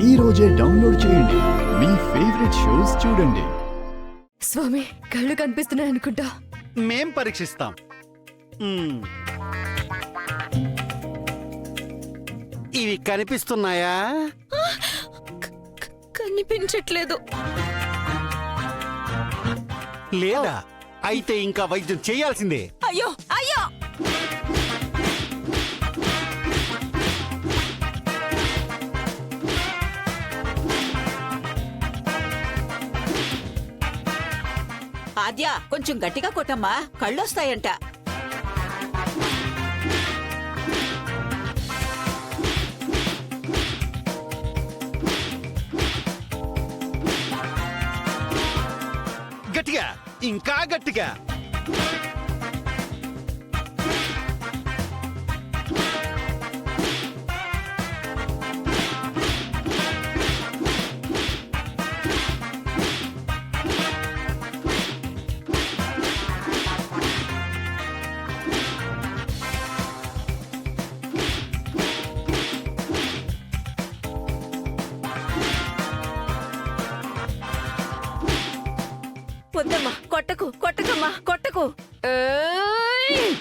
ఈ రోజే డౌన్లోడ్ చేయండి. మీ ఫేవరెట్ షోస్ చూడండి. స్వామి, కళ్ళు కనిపిస్తున్నాయి అనుకుంటా. మేం పరీక్షిస్తాం. ఇవి కనిపిస్తున్నాయా? కనిపించట్లేదు. లేదా? అయితే ఇంకా వైద్యం చేయాల్సిందే. అయ్యో అయ్యో! ఆద్య, కొంచెం గట్టిగా కొట్టమ్మా, కళ్ళొస్తాయంట. గట్టిగా, ఇంకా గట్టిగా. వద్దమ్మా, కొట్టకు, కొట్టకమ్మా, కొట్టకు. ఏయ్!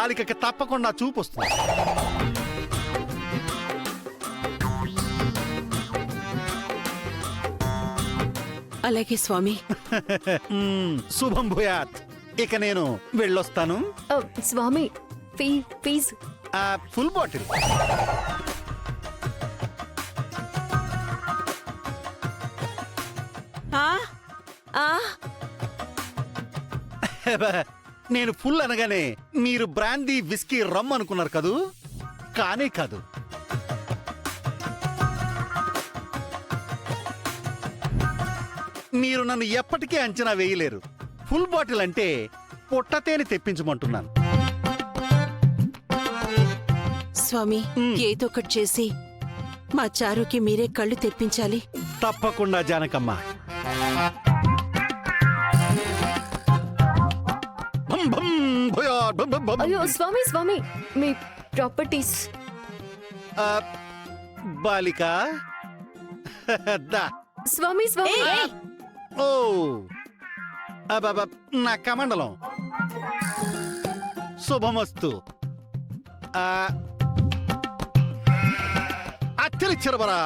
బాలికకి తప్పకుండా చూపు వస్తుంది. అలాగే స్వామి. శుభం భూయాత్. ఇక నేను వెళ్ళొస్తాను. స్వామి, ఫీజు. Full bottle. నేను ఫుల్ అనగానే మీరు బ్రాందీ విస్కీ రమ్ అనుకున్నారు కదూ? కానే కాదు. మీరు నన్ను ఎప్పటికీ అంచనా వేయలేరు. ఫుల్ బాటిల్ అంటే పొట్టతేని తెప్పించమంటున్నాను. స్వామి, ఏదో ఒకటి చేసి మా చారుకి మీరే కళ్ళు తెప్పించాలి. తప్పకుండా జానకమ్మ. అయ్యో స్వామి, మీ ప్రాపర్టీస్. బాలిక దా. స్వామి. ఓ నా కమండలం. శుభమస్తు. అచ్చలిచ్చరబరా.